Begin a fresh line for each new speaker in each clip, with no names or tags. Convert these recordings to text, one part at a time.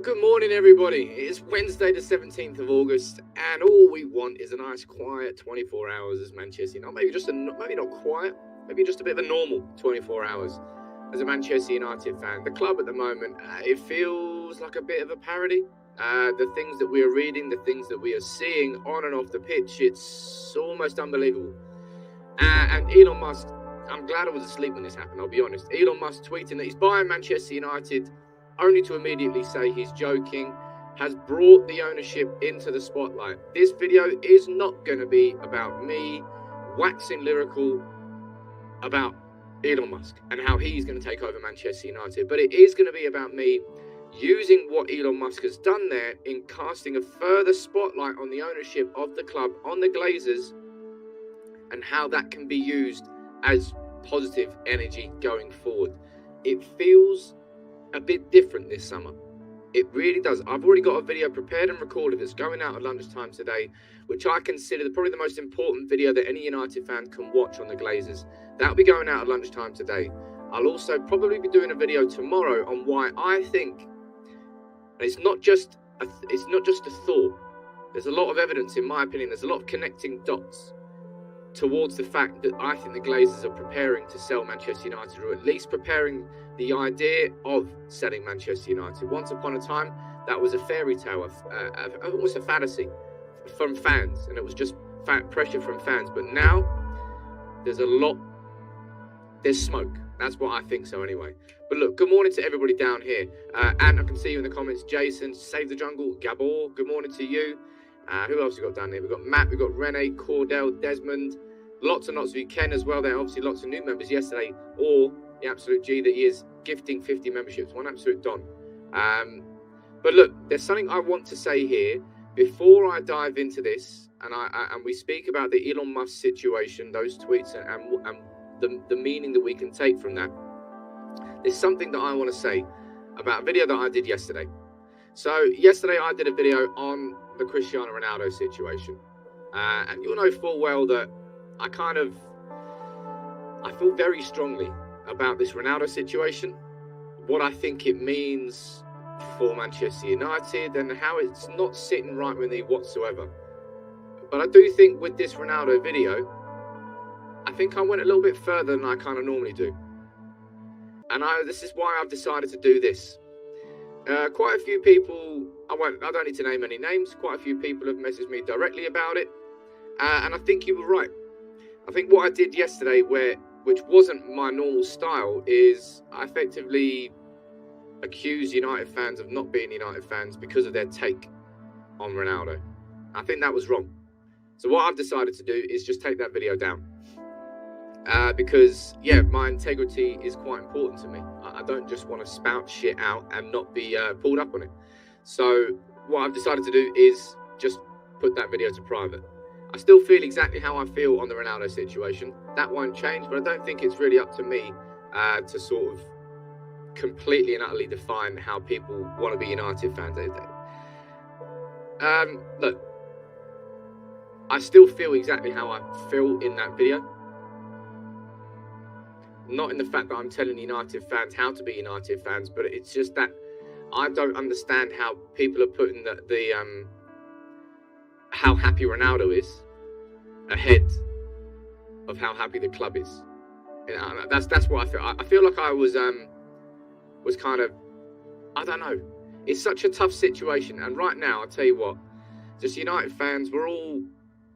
good morning, everybody. It's Wednesday, the 17th of August, and all we want is a nice, quiet 24 hours as Manchester United. Maybe not quiet, maybe just a bit of a normal 24 hours as a Manchester United fan. The club at the moment, it feels like a bit of a parody. The things that we are reading, the things that we are seeing on and off the pitch, it's almost unbelievable. And Elon Musk, I'm glad I was asleep when this happened, I'll be honest. Elon Musk tweeting that he's buying Manchester United, only to immediately say he's joking, has brought the ownership into the spotlight. This video is not going to be about me waxing lyrical about Elon Musk and how he's going to take over Manchester United, but it is going to be about me using what Elon Musk has done there in casting a further spotlight on the ownership of the club, on the Glazers, and how that can be used as positive energy going forward. It feels a bit different this summer. It really does. I've already got a video prepared and recorded that's going out at lunchtime today, which I consider probably the most important video that any United fan can watch on the Glazers. That'll be going out at lunchtime today. I'll also probably be doing a video tomorrow on why I think, and it's not just a thought. There's a lot of evidence, in my opinion. There's a lot of connecting dots towards the fact that I think the Glazers are preparing to sell Manchester United, or at least preparing the idea of selling Manchester United. Once upon a time, that was a fairy tale, almost a fantasy from fans, and it was just pressure from fans. But now, there's smoke. That's what I think so anyway. But look, good morning to everybody down here. And I can see you in the comments. Jason, Save the Jungle, Gabor, good morning to you. Who else we got down here? We've got Matt, we've got Rene, Cordell, Desmond, lots and lots of you. Ken as well. There are obviously lots of new members yesterday, or the absolute G that he is gifting 50 memberships. One absolute don. But look, there's something I want to say here before I dive into this, and we speak about the Elon Musk situation, those tweets, and the meaning that we can take from that. There's something that I want to say about a video that I did yesterday. So yesterday I did a video on the Cristiano Ronaldo situation, and you'll know full well that I feel very strongly about this Ronaldo situation, what I think it means for Manchester United, and how it's not sitting right with me whatsoever. But I do think with this Ronaldo video, I think I went a little bit further than I kind of normally do, and this is why I've decided to do this. Quite a few people, I don't need to name any names, quite a few people have messaged me directly about it, and I think you were right. I think what I did yesterday, which wasn't my normal style, is I effectively accused United fans of not being United fans because of their take on Ronaldo. I think that was wrong. So what I've decided to do is just take that video down. Because, yeah, my integrity is quite important to me. I don't just want to spout shit out and not be pulled up on it. So what I've decided to do is just put that video to private. I still feel exactly how I feel on the Ronaldo situation. That won't change, but I don't think it's really up to me to sort of completely and utterly define how people want to be United fans. Look, I still feel exactly how I feel in that video. Not in the fact that I'm telling United fans how to be United fans, but it's just that I don't understand how people are putting the how happy Ronaldo is ahead of how happy the club is. You know, that's what I feel. I feel like I was kind of, I don't know. It's such a tough situation, and right now, I'll tell you what, just United fans,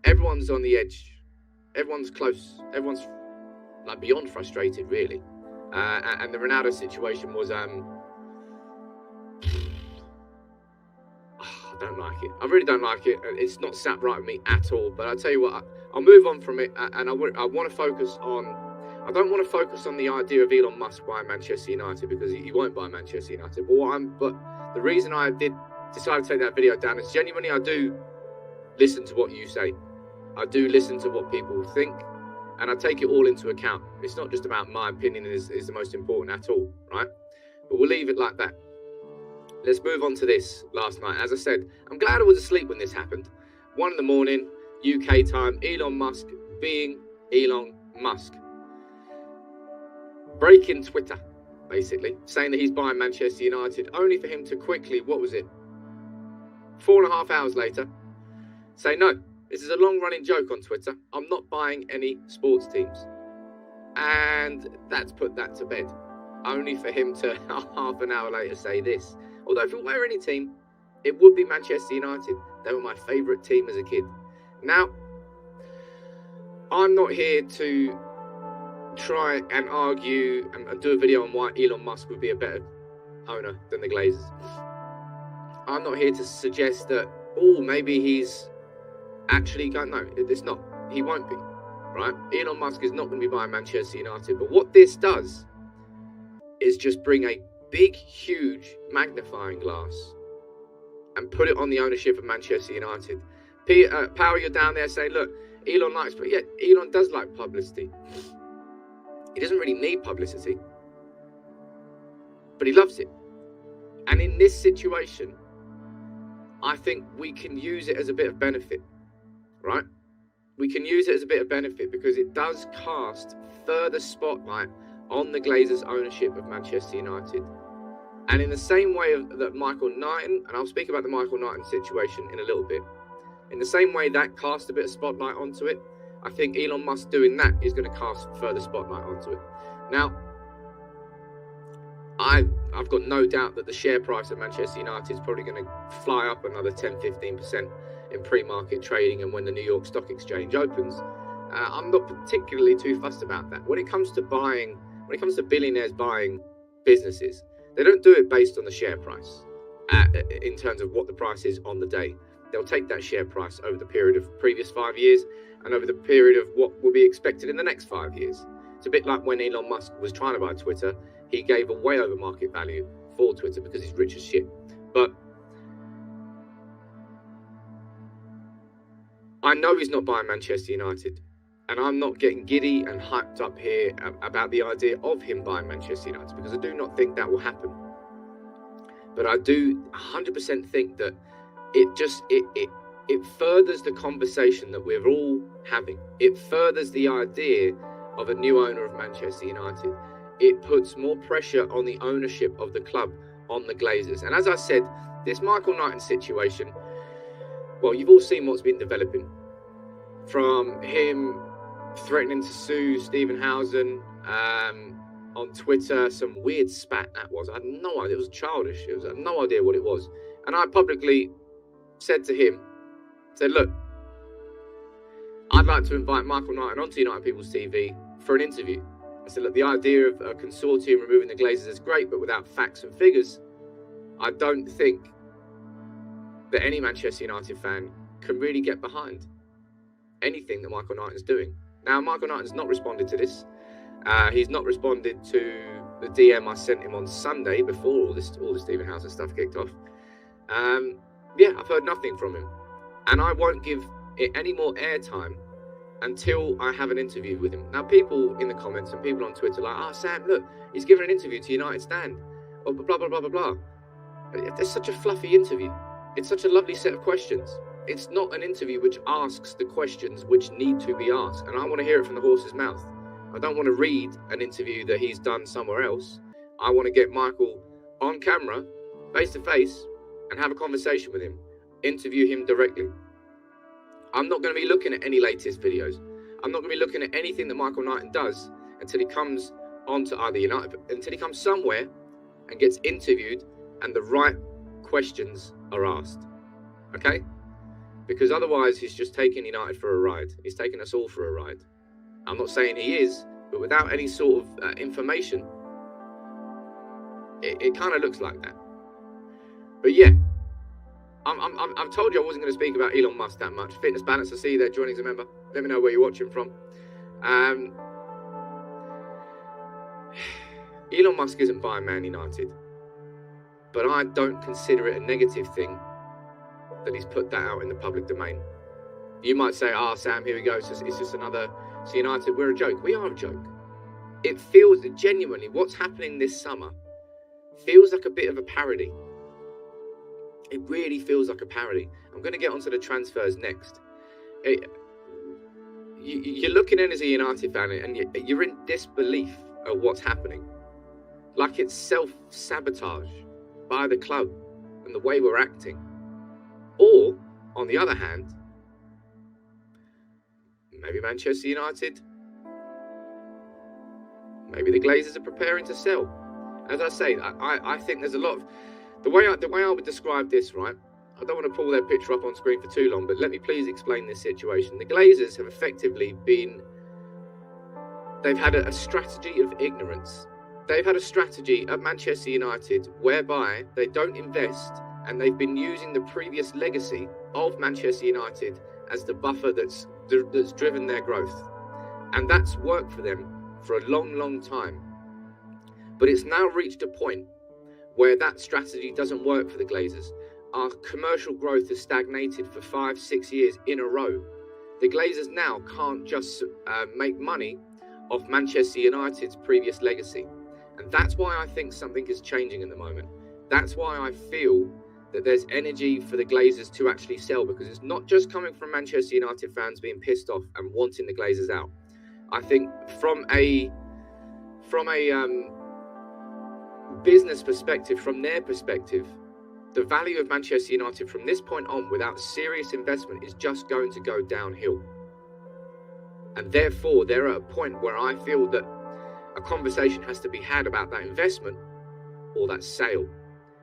everyone's on the edge. Everyone's close. Everyone's like beyond frustrated, really. And the Ronaldo situation was, I don't like it. I really don't like it. It's not sat right with me at all. But I'll tell you what, I'll move on from it, and I want to focus on. I don't want to focus on the idea of Elon Musk buying Manchester United, because he won't buy Manchester United. But the reason I did decide to take that video down is genuinely I do listen to what you say. I do listen to what people think, and I take it all into account. It's not just about my opinion is the most important at all, right? But we'll leave it like that. Let's move on to this last night. As I said, I'm glad I was asleep when this happened. 1 a.m, UK time, Elon Musk being Elon Musk. Breaking Twitter. basically, saying that he's buying Manchester United, only for him to quickly, 4.5 hours later, say, no, this is a long-running joke on Twitter. I'm not buying any sports teams. And that's put that to bed, only for him to half an hour later say this. Although if it were any team, it would be Manchester United. They were my favourite team as a kid. Now, I'm not here to try and argue and do a video on why Elon Musk would be a better owner than the Glazers. I'm not here to suggest that, maybe he's actually going, no, it's not. He won't be, right? Elon Musk is not going to be buying Manchester United. But what this does is just bring a big, huge magnifying glass and put it on the ownership of Manchester United. Power, you're down there saying, look, Elon likes, but yeah, Elon does like publicity. He doesn't really need publicity, but he loves it. And in this situation, I think we can use it as a bit of benefit, right? We can use it as a bit of benefit because it does cast further spotlight on the Glazers' ownership of Manchester United. And in the same way that Michael Knighton, and I'll speak about the Michael Knighton situation in a little bit, in the same way that cast a bit of spotlight onto it, I think Elon Musk doing that is going to cast further spotlight onto it. Now, I've got no doubt that the share price of Manchester United is probably going to fly up another 10-15% in pre-market trading and when the New York Stock Exchange opens. I'm not particularly too fussed about that. When it comes to billionaires buying businesses, they don't do it based on the share price in terms of what the price is on the day. They'll take that share price over the period of previous 5 years and over the period of what will be expected in the next 5 years. It's a bit like when Elon Musk was trying to buy Twitter, he gave a way over market value for Twitter because he's rich as shit. But I know he's not buying Manchester United. And I'm not getting giddy and hyped up here about the idea of him buying Manchester United because I do not think that will happen. But I do 100% think that it furthers the conversation that we're all having. It furthers the idea of a new owner of Manchester United. It puts more pressure on the ownership of the club, on the Glazers. And as I said, this Michael Knighton situation, well, you've all seen what's been developing. From him threatening to sue Stephen Housen on Twitter, some weird spat that was. I had no idea. It was childish. I had no idea what it was. And I publicly said to him, look, I'd like to invite Michael Knighton onto United People's TV for an interview. I said, look, the idea of a consortium removing the Glazers is great, but without facts and figures, I don't think that any Manchester United fan can really get behind anything that Michael Knighton's doing. Now, Michael Knighton's not responded to this. He's not responded to the DM I sent him on Sunday before all the Stephen Housen stuff kicked off. I've heard nothing from him. And I won't give it any more airtime until I have an interview with him. Now, people in the comments and people on Twitter are like, Sam, look, he's given an interview to United Stand. Or blah, blah, blah, blah, blah. It's such a fluffy interview. It's such a lovely set of questions. It's not an interview which asks the questions which need to be asked. And I want to hear it from the horse's mouth. I don't want to read an interview that he's done somewhere else. I want to get Michael on camera, face to face, and have a conversation with him. Interview him directly. I'm not going to be looking at any latest videos. I'm not going to be looking at anything that Michael Knighton does until he comes onto either United, until he comes somewhere and gets interviewed and the right questions are asked. Okay? Because otherwise he's just taking United for a ride. He's taking us all for a ride. I'm not saying he is, but without any sort of information, it kind of looks like that. But yeah, I've told you I wasn't going to speak about Elon Musk that much. Fitness Balance, I see you there joining as a member. Let me know where you're watching from. Elon Musk isn't buying Man United, but I don't consider it a negative thing that he's put that out in the public domain. You might say, Sam, here we go. It's just another... So United, we're a joke. We are a joke. It feels genuinely, what's happening this summer feels like a bit of a parody. It really feels like a parody. I'm going to get onto the transfers next. You're looking in as a United fan and you're in disbelief of what's happening. like it's self-sabotage by the club and the way we're acting. Or, on the other hand, maybe Manchester United, maybe the Glazers are preparing to sell. As I say, I think there's a lot of... The way I would describe this, right? I don't want to pull their picture up on screen for too long, but let me please explain this situation. The Glazers have effectively they've had a strategy of ignorance. They've had a strategy at Manchester United whereby they don't invest, and they've been using the previous legacy of Manchester United as the buffer that's driven their growth. And that's worked for them for a long, long time. But it's now reached a point where that strategy doesn't work for the Glazers. Our commercial growth has stagnated for 5-6 years in a row. The Glazers now can't just make money off Manchester United's previous legacy. And that's why I think something is changing at the moment. That's why I feel that there's energy for the Glazers to actually sell, because it's not just coming from Manchester United fans being pissed off and wanting the Glazers out. I think from a business perspective, from their perspective, the value of Manchester United from this point on, without serious investment, is just going to go downhill. And therefore, they're at a point where I feel that a conversation has to be had about that investment or that sale.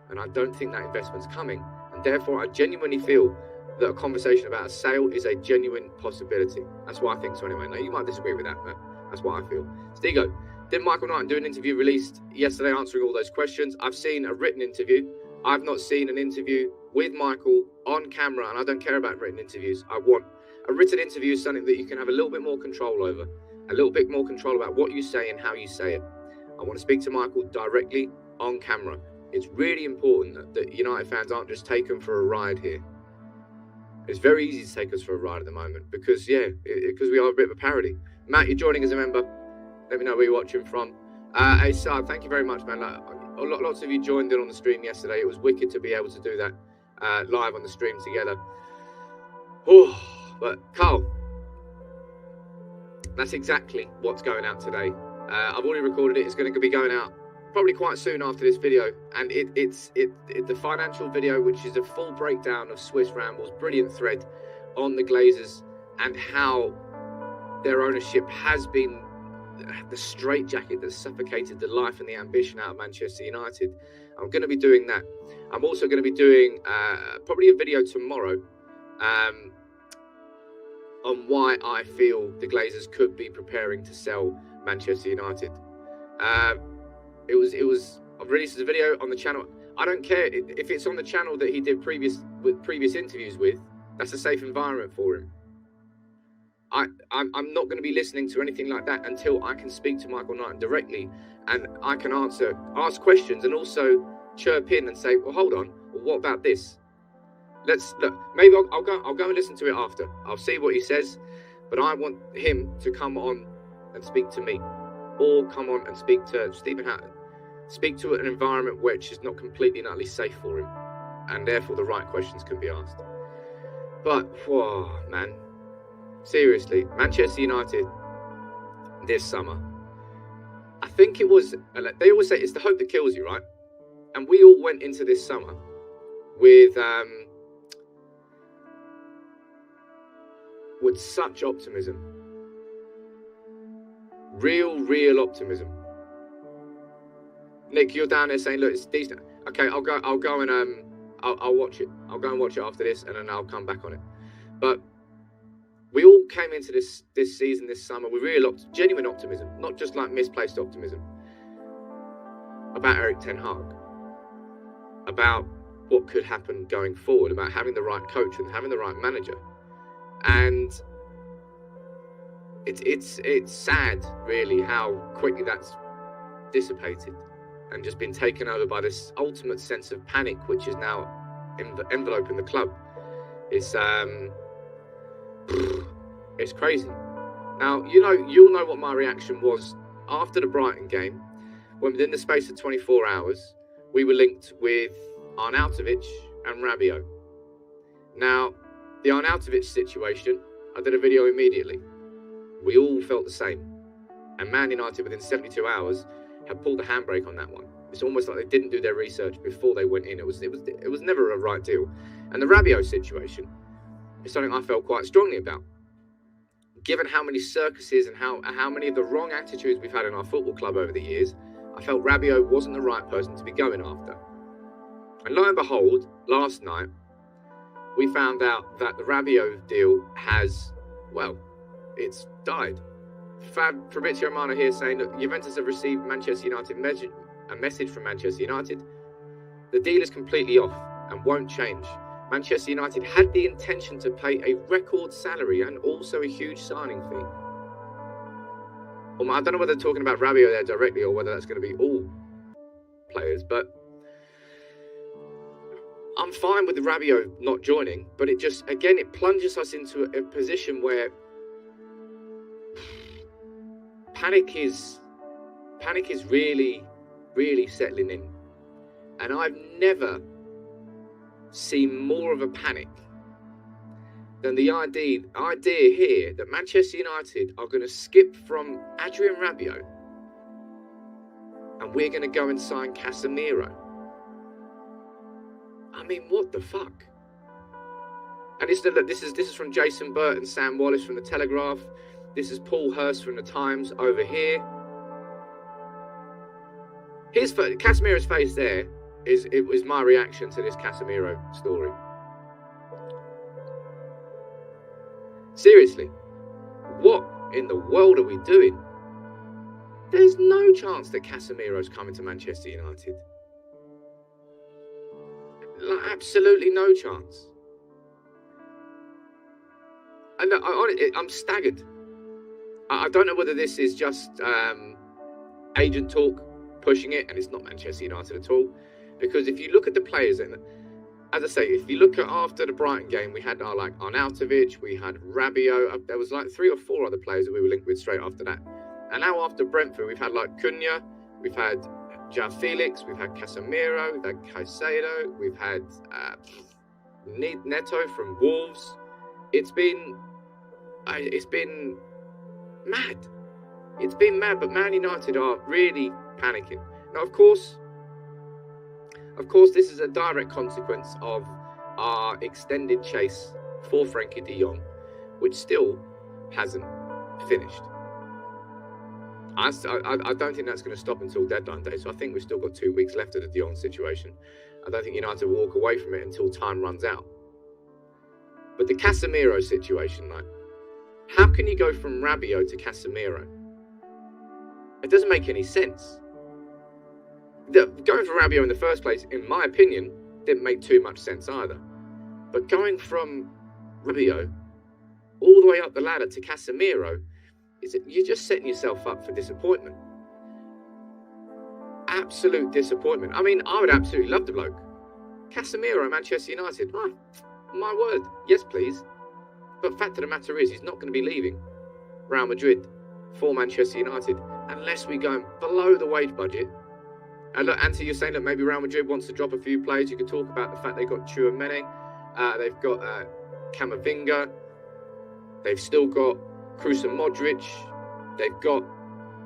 And I don't think that investment's coming. And therefore, I genuinely feel that a conversation about a sale is a genuine possibility. That's what I think so anyway. Now, you might disagree with that, but that's what I feel. Stigo, did Michael Knighton do an interview released yesterday answering all those questions? I've seen a written interview. I've not seen an interview with Michael on camera, and I don't care about written interviews. I want a written interview, something that you can have a little bit more control over, a little bit more control about what you say and how you say it. I want to speak to Michael directly on camera. It's really important that United fans aren't just taken for a ride here. It's very easy to take us for a ride at the moment because, because we are a bit of a parody. Matt, you're joining as a member. Let me know where you're watching from. Asad, thank you very much, man. Lots of you joined in on the stream yesterday. It was wicked to be able to do that live on the stream together. Oh, but Carl, that's exactly what's going out today. I've already recorded it. It's going to be going out probably quite soon after this video, and it's the financial video, which is a full breakdown of Swiss Ramble's brilliant thread on the Glazers and how their ownership has been the straitjacket that suffocated the life and the ambition out of Manchester United. I'm going to be doing that. I'm also going to be doing probably a video tomorrow on why I feel the Glazers could be preparing to sell Manchester United. I've released a video on the channel. I don't care if it's on the channel that he did previous interviews with. That's a safe environment for him. I'm not going to be listening to anything like that until I can speak to Michael Knighton directly and I can ask questions and also chirp in and say, well, hold on, well, what about this? Let's look. Maybe I'll go and listen to it after. I'll see what he says, but I want him to come on and speak to me, or come on and speak to Stephen Hatton. Speak to an environment which is not completely and utterly safe for him, and therefore the right questions can be asked. But, whoa, man. Seriously, Manchester United this summer, I think it was, they always say it's the hope that kills you, right? And we all went into this summer with such optimism. Real optimism. Nick, you're down there saying, look, it's decent. Okay, I'll go and I'll watch it. I'll go and watch it after this, and then I'll come back on it. But we all came into this season, this summer, with genuine optimism, not just like misplaced optimism, about Erik ten Hag, about what could happen going forward, about having the right coach and having the right manager. And it's sad, really, how quickly that's dissipated and just been taken over by this ultimate sense of panic, which is now enveloping the club. It's crazy. Now, you'll know what my reaction was after the Brighton game, when within the space of 24 hours, we were linked with Arnautovic and Rabiot. Now, the Arnautovic situation, I did a video immediately. We all felt the same. And Man United, within 72 hours, have pulled the handbrake on that one. It's almost like they didn't do their research before they went in. It was never a right deal. And the Rabiot situation is something I felt quite strongly about. Given how many circuses and how many of the wrong attitudes we've had in our football club over the years, I felt Rabiot wasn't the right person to be going after. And lo and behold, last night, we found out that the Rabiot deal has, well, it's died. Fabrizio Romano here saying that Juventus have received Manchester United a message from Manchester United. The deal is completely off and won't change. Manchester United had the intention to pay a record salary and also a huge signing fee. I don't know whether they're talking about Rabiot there directly or whether that's going to be all players, but I'm fine with the Rabiot not joining, but it just, again, it plunges us into a position where panic is really, really settling in. And I've never seen more of a panic than the idea here that Manchester United are going to skip from Adrien Rabiot and we're going to go and sign Casemiro. I mean, what the fuck? And this is from Jason Burt and Sam Wallace from The Telegraph. This is Paul Hurst from The Times over here. Casemiro's face there was my reaction to this Casemiro story. Seriously, what in the world are we doing? There's no chance that Casemiro's coming to Manchester United. Like, absolutely no chance. And I'm staggered. I don't know whether this is just agent talk pushing it, and it's not Manchester United at all. Because if you look at the players, and as I say, if you look at after the Brighton game, we had Arnautovic, we had Rabiot. There was 3 or 4 other players that we were linked with straight after that. And now after Brentford, we've had Cunha, we've had João Felix, we've had Casemiro, we've had Caicedo, we've had Neto from Wolves. It's been mad. It's been mad, but Man United are really panicking. Now, of course, this is a direct consequence of our extended chase for Frenkie de Jong, which still hasn't finished. I don't think that's going to stop until deadline day, so I think we've still got 2 weeks left of the de Jong situation. I don't think United will walk away from it until time runs out. But the Casemiro situation, how can you go from Rabiot to Casemiro? It doesn't make any sense. Going for Rabiot in the first place, in my opinion, didn't make too much sense either. But going from Rabiot all the way up the ladder to Casemiro, you're just setting yourself up for disappointment. Absolute disappointment. I mean, I would absolutely love the bloke. Casemiro at Manchester United. Oh, my word. Yes, please. But fact of the matter is, he's not going to be leaving Real Madrid for Manchester United unless we go below the wage budget. And look, Anthony, you're saying that maybe Real Madrid wants to drop a few players. You could talk about the fact they've got Tchouaméni, they've got Camavinga, they've still got Kroos and Modric, they've got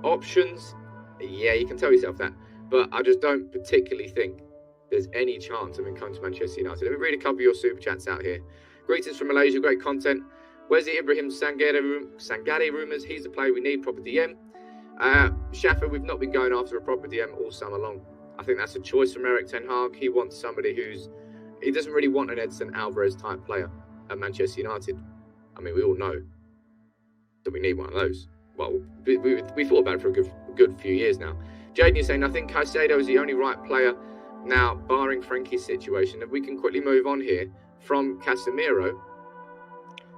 options. Yeah, you can tell yourself that. But I just don't particularly think there's any chance of him coming to Manchester United. Let me read a couple of your super chats out here. Greetings from Malaysia, great content. Where's the Ibrahim Sangare rumours? He's the player we need, proper DM. Shaffer, we've not been going after a proper DM all summer long. I think that's a choice from Eric Ten Hag. He wants somebody he doesn't really want an Edson Alvarez type player at Manchester United. I mean, we all know that we need one of those. Well, we thought about it for a good few years now. Jaden, you're saying, I think Caicedo is the only right player now, barring Frankie's situation. If we can quickly move on here from Casemiro,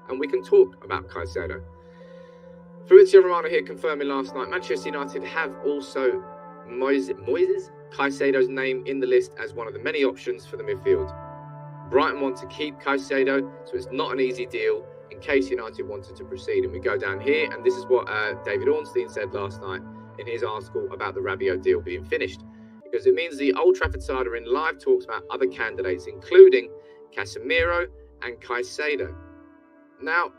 and we can talk about Caicedo. Fabrizio Romano here confirming last night, Manchester United have also Moises Caicedo's name in the list as one of the many options for the midfield. Brighton want to keep Caicedo, so it's not an easy deal in case United wanted to proceed. And we go down here, and this is what David Ornstein said last night in his article about the Rabiot deal being finished. Because it means the Old Trafford side are in live talks about other candidates, including Casemiro and Caicedo. Now,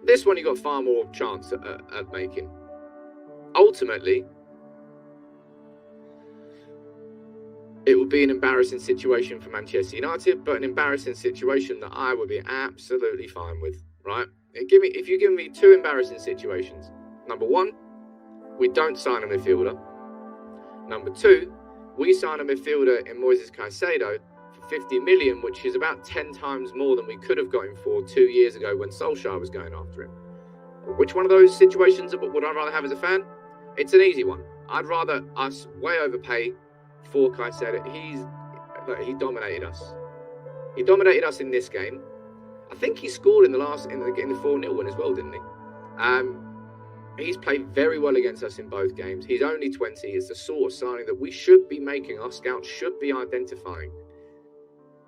this one you got far more chance at making. ultimately, it would be an embarrassing situation for Manchester United, but an embarrassing situation that I would be absolutely fine with, right? If you give me two embarrassing situations. Number one, we don't sign a midfielder. Number two, we sign a midfielder in Moises Caicedo for 50 million, which is about 10 times more than we could have got him for 2 years ago when Solskjaer was going after him. Which one of those situations would I rather have as a fan? It's an easy one. I'd rather us way overpay for Caicedo. He dominated us. He dominated us in this game. I think he scored in the 4-0 win as well, didn't he? He's played very well against us in both games. He's only 20. It's the sort of signing that we should be making. Our scouts should be identifying.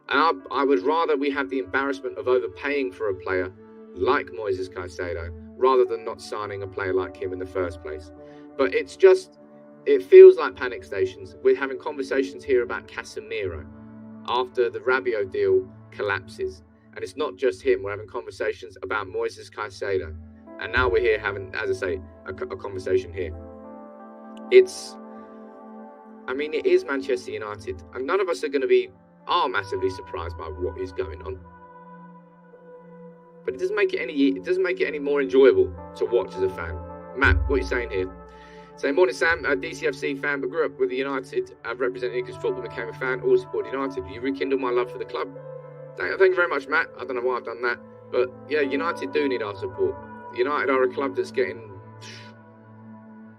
And I would rather we have the embarrassment of overpaying for a player like Moises Caicedo rather than not signing a player like him in the first place. But it feels like panic stations. We're having conversations here about Casemiro after the Rabiot deal collapses. And it's not just him. We're having conversations about Moises Caicedo. And now we're here having, as I say, a conversation here. It is Manchester United. And none of us are massively surprised by what is going on. But it doesn't make it any more enjoyable to watch as a fan. Matt, what are you saying here? Saying, morning Sam, a DCFC fan, but grew up with the United. I've represented because football, became a fan, always supported United. You rekindled my love for the club. Thank you very much, Matt. I don't know why I've done that. But yeah, United do need our support. United are a club that's getting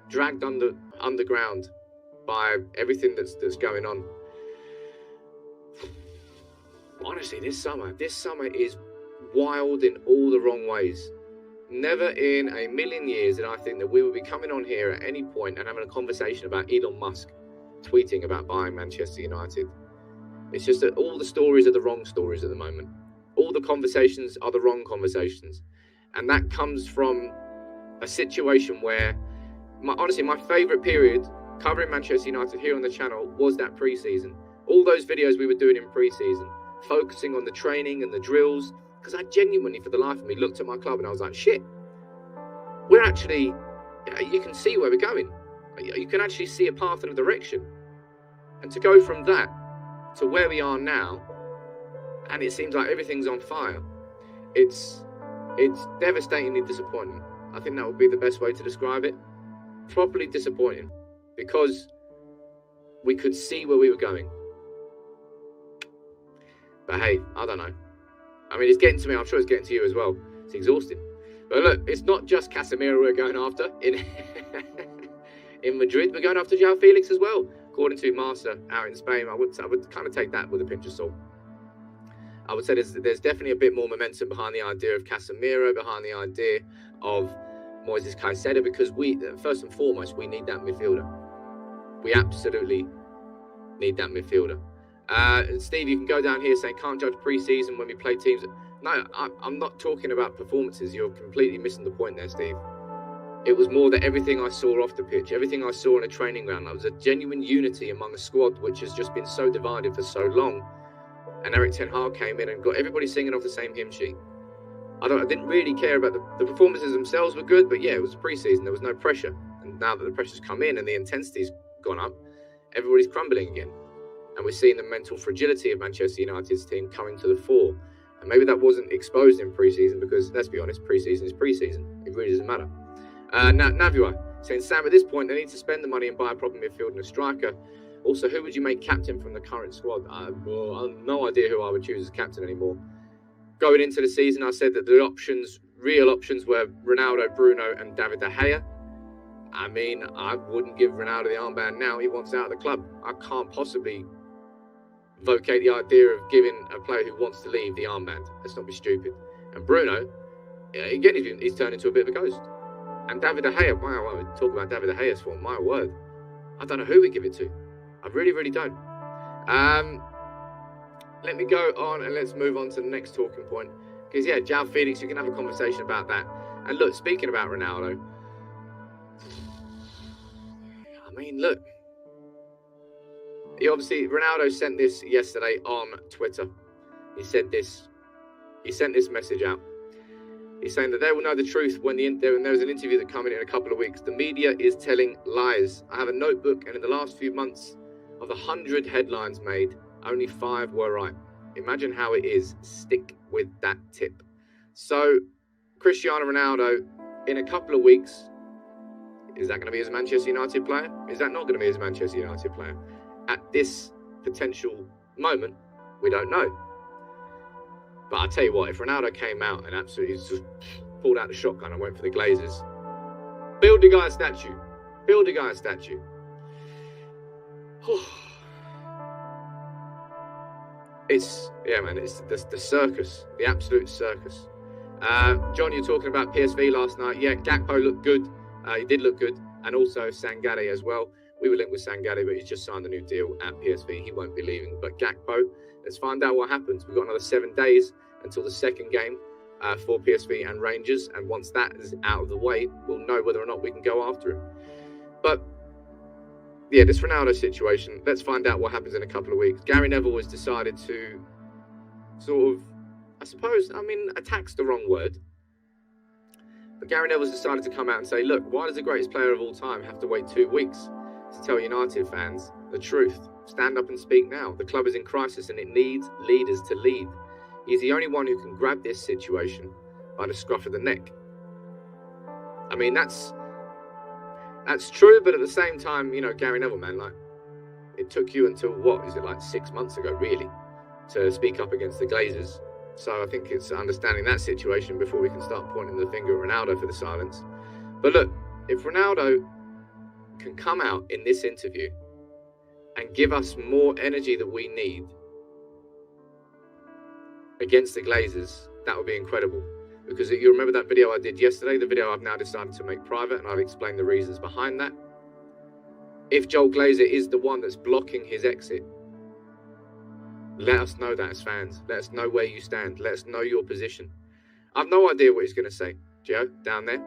dragged underground by everything that's going on. Honestly, this summer is wild in all the wrong ways. Never in a million years did I think that we would be coming on here at any point and having a conversation about Elon Musk tweeting about buying Manchester United. It's just that all the stories are the wrong stories at the moment. All the conversations are the wrong conversations. And that comes from a situation where, my favourite period covering Manchester United here on the channel was that pre-season. All those videos we were doing in pre-season, focusing on the training and the drills, because I genuinely, for the life of me, looked at my club and I was like, shit, we're actually, you can see where we're going. You can actually see a path and a direction. And to go from that to where we are now, and it seems like everything's on fire, it's devastatingly disappointing. I think that would be the best way to describe it. Properly disappointing, because we could see where we were going. But hey, I don't know. It's getting to me. I'm sure it's getting to you as well. It's exhausting. But look, it's not just Casemiro we're going after in Madrid. We're going after João Felix as well, according to Marca out in Spain. I would kind of take that with a pinch of salt. I would say there's definitely a bit more momentum behind the idea of Casemiro, behind the idea of Moises Caicedo, because first and foremost, we need that midfielder. We absolutely need that midfielder. Steve, you can go down here saying can't judge pre-season when we play teams. No, I'm not talking about performances. You're completely missing the point there, Steve. It was more that everything I saw off the pitch, everything I saw in a training ground, there was a genuine unity among a squad which has just been so divided for so long. And Eric Ten Hag came in and got everybody singing off the same hymn sheet. I didn't really care about the performances themselves were good, but yeah, it was pre-season. There was no pressure. And now that the pressure's come in and the intensity's gone up, everybody's crumbling again. And we're seeing the mental fragility of Manchester United's team coming to the fore. And maybe that wasn't exposed in pre-season because, let's be honest, pre-season is pre-season. It really doesn't matter. Navua saying, Sam, at this point, they need to spend the money and buy a proper midfielder and a striker. Also, who would you make captain from the current squad? I have no idea who I would choose as captain anymore. Going into the season, I said that the real options were Ronaldo, Bruno and David De Gea. I wouldn't give Ronaldo the armband now. He wants out of the club. I can't possibly vocate the idea of giving a player who wants to leave the armband. Let's not be stupid. And Bruno, again, he's turned into a bit of a ghost. And David De Gea, wow, I talk about David De Gea's form, my word. I don't know who we give it to. I really, really don't. Let me go on and let's move on to the next talking point. Because, yeah, João Felix, you can have a conversation about that. And look, speaking about Ronaldo, look. Ronaldo sent this yesterday on Twitter. He sent this message out. He's saying that they will know the truth when there's an interview that coming in a couple of weeks. The media is telling lies. I have a notebook, and in the last few months, of the 100 headlines made, only 5 were right. Imagine how it is. Stick with that tip. So, Cristiano Ronaldo, in a couple of weeks, is that going to be his Manchester United player? Is that not going to be his Manchester United player? At this potential moment, we don't know. But I'll tell you what, if Ronaldo came out and absolutely just pulled out the shotgun and went for the Glazers, build the guy a statue. Build the guy a statue. It's the circus, the absolute circus. John, you're talking about PSV last night. Yeah, Gakpo looked good. He did look good. And also Sangare as well. We were linked with Sangare, but he's just signed a new deal at PSV. He won't be leaving. But Gakpo, let's find out what happens. We've got another 7 days until the second game for PSV and Rangers. And once that is out of the way, we'll know whether or not we can go after him. But yeah, this Ronaldo situation, let's find out what happens in a couple of weeks. Gary Neville has decided to sort of, attack's the wrong word. But Gary Neville's decided to come out and say, look, why does the greatest player of all time have to wait 2 weeks to tell United fans the truth? Stand up and speak now. The club is in crisis and it needs leaders to lead. He's the only one who can grab this situation by the scruff of the neck. I mean, that's true, but at the same time, Gary Neville, man, like, it took you until, 6 months ago, really, to speak up against the Glazers. So I think it's understanding that situation before we can start pointing the finger at Ronaldo for the silence. But look, if Ronaldo can come out in this interview and give us more energy that we need against the Glazers, that would be incredible. Because you remember that video I did yesterday, the video I've now decided to make private, and I've explained the reasons behind that. If Joel Glazer is the one that's blocking his exit, let us know that as fans. Let us know where you stand. Let us know your position. I've no idea what he's going to say, Gio, down there.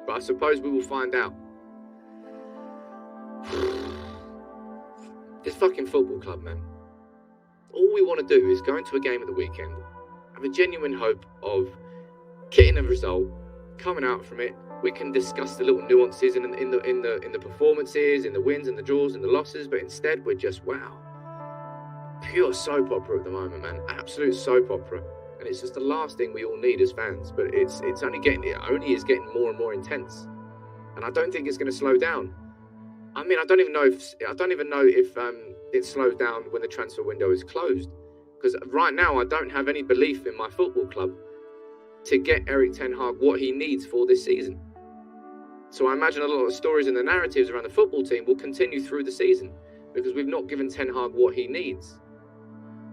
But I suppose we will find out. This fucking football club, man. All we want to do is go into a game at the weekend, have a genuine hope of getting a result, coming out from it. We can discuss the little nuances in the performances, in the wins and the draws and the losses, but instead we're just, wow. Pure soap opera at the moment, man. Absolute soap opera. And it's just the last thing we all need as fans. But it only is getting more and more intense. And I don't think it's going to slow down. I mean, I don't even know if it slows down when the transfer window is closed. Because right now I don't have any belief in my football club to get Erik ten Hag what he needs for this season. So I imagine a lot of the stories and the narratives around the football team will continue through the season. Because we've not given Ten Hag what he needs.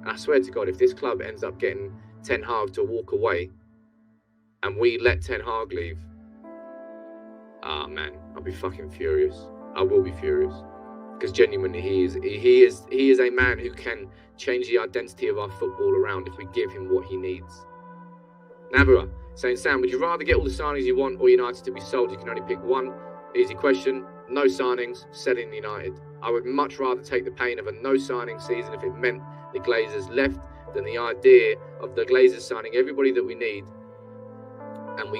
And I swear to God, if this club ends up getting Ten Hag to walk away and we let Ten Hag leave, man, I'll be fucking furious. I will be furious. Because genuinely, he is a man who can change the identity of our football around if we give him what he needs. Navura saying, Sam, would you rather get all the signings you want or United to be sold? You can only pick one. Easy question. No signings, selling United. I would much rather take the pain of a no signing season if it meant the Glazers left than the idea of the Glazers signing everybody that we need. And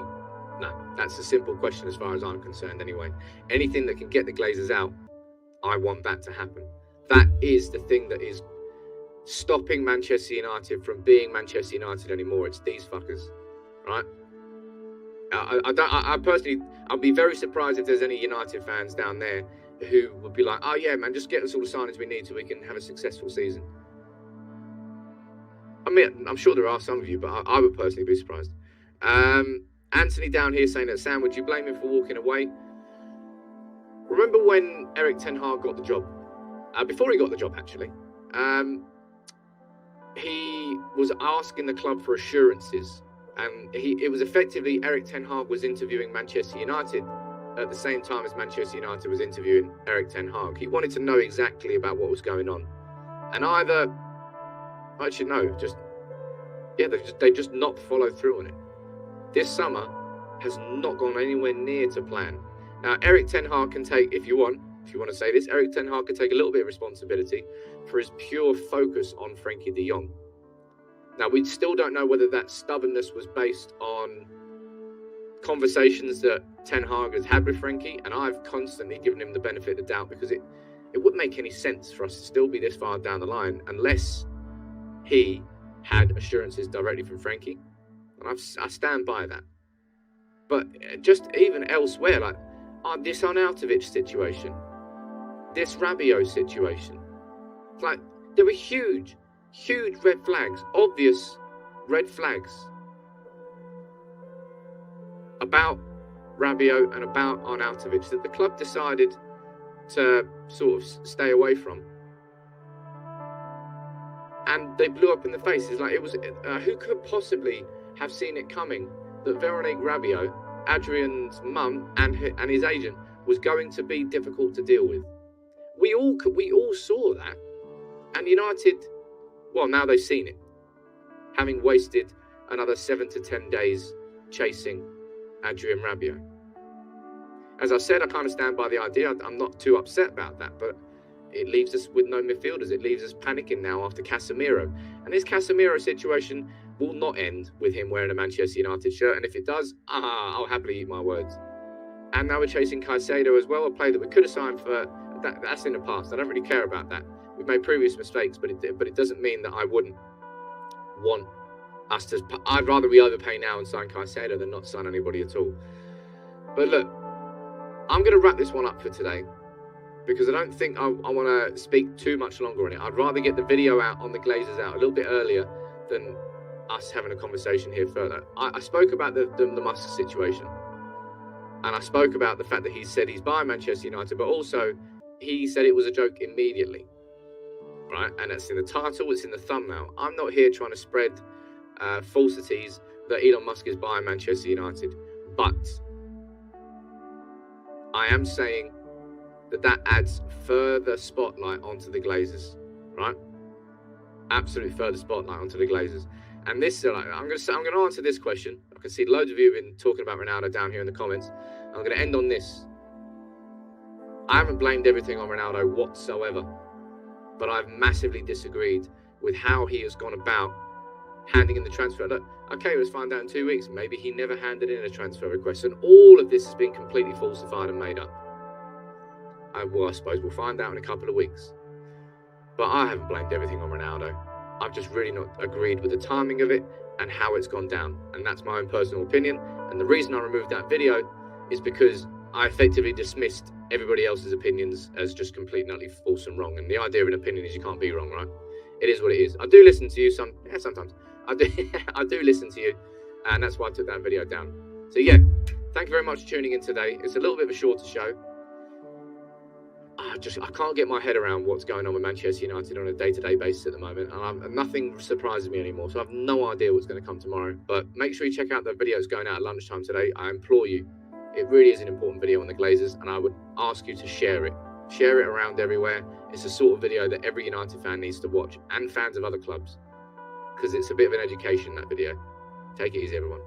that's a simple question as far as I'm concerned anyway. Anything that can get the Glazers out, I want that to happen. That is the thing that is stopping Manchester United from being Manchester United anymore. It's these fuckers, right? I personally, I'll be very surprised if there's any United fans down there who would be like, oh yeah, man, just get us all the signings we need so we can have a successful season. I mean, I'm sure there are some of you, but I would personally be surprised. Anthony down here saying that, Sam, would you blame him for walking away? Remember when Erik ten Hag got the job? Before he got the job, actually. He was asking the club for assurances. And it was effectively Erik ten Hag was interviewing Manchester United at the same time as Manchester United was interviewing Erik ten Hag. He wanted to know exactly about what was going on. And they just not followed through on it. This summer has not gone anywhere near to plan. Now, Erik ten Hag can take, if you want to say this, Erik ten Hag can take a little bit of responsibility for his pure focus on Frankie de Jong. Now, we still don't know whether that stubbornness was based on conversations that Ten Hag has had with Frankie, and I've constantly given him the benefit of the doubt, because it wouldn't make any sense for us to still be this far down the line unless he had assurances directly from Frankie, and I stand by that. But just even elsewhere, like this Arnautovic situation, this Rabiot situation, like there were huge red flags, obvious red flags about Rabiot and about Arnautovic that the club decided to sort of stay away from, and they blew up in the face. It's like, it was who could possibly have seen it coming that Veronique Rabiot, Adrian's mum, and his agent was going to be difficult to deal with. We all saw that, and United, well, now they've seen it, having wasted another 7 to 10 days chasing Adrian Rabiot. As I said, I kind of stand by the idea. I'm not too upset about that, but it leaves us with no midfielders. It leaves us panicking now after Casemiro. And this Casemiro situation will not end with him wearing a Manchester United shirt. And if it does, I'll happily eat my words. And now we're chasing Caicedo as well, a player that we could have signed for. That's in the past. I don't really care about that. We've made previous mistakes, but it doesn't mean that I wouldn't want us to. I'd rather we overpay now and sign Caicedo than not sign anybody at all. But look, I'm going to wrap this one up for today, because I don't think I want to speak too much longer on it. I'd rather get the video out on the Glazers out a little bit earlier than us having a conversation here further. I spoke about the Musk situation, and I spoke about the fact that he said he's buying Manchester United, but also he said it was a joke immediately, right? And that's in the title, it's in the thumbnail. I'm not here trying to spread falsities that Elon Musk is buying Manchester United, but I am saying that adds further spotlight onto the Glazers, right? Absolute further spotlight onto the Glazers. And this, I'm going to answer this question. I can see loads of you have been talking about Ronaldo down here in the comments. I'm going to end on this. I haven't blamed everything on Ronaldo whatsoever, but I've massively disagreed with how he has gone about handing in the transfer. Look, okay, let's find out in 2 weeks. Maybe he never handed in a transfer request, and all of this has been completely falsified and made up. Well, I suppose we'll find out in a couple of weeks. But I haven't blamed everything on Ronaldo. I've just really not agreed with the timing of it and how it's gone down. And that's my own personal opinion. And the reason I removed that video is because I effectively dismissed everybody else's opinions as just completely and utterly false and wrong. And the idea of an opinion is you can't be wrong, right? It is what it is. I do listen to you sometimes. I do listen to you, and that's why I took that video down. So yeah, thank you very much for tuning in today. It's a little bit of a shorter show. I can't get my head around what's going on with Manchester United on a day-to-day basis at the moment, and nothing surprises me anymore, so I have no idea what's going to come tomorrow. But make sure you check out the videos going out at lunchtime today. I implore you. It really is an important video on the Glazers, and I would ask you to share it. Share it around everywhere. It's the sort of video that every United fan needs to watch, and fans of other clubs, because it's a bit of an education, that video. Take it easy, everyone.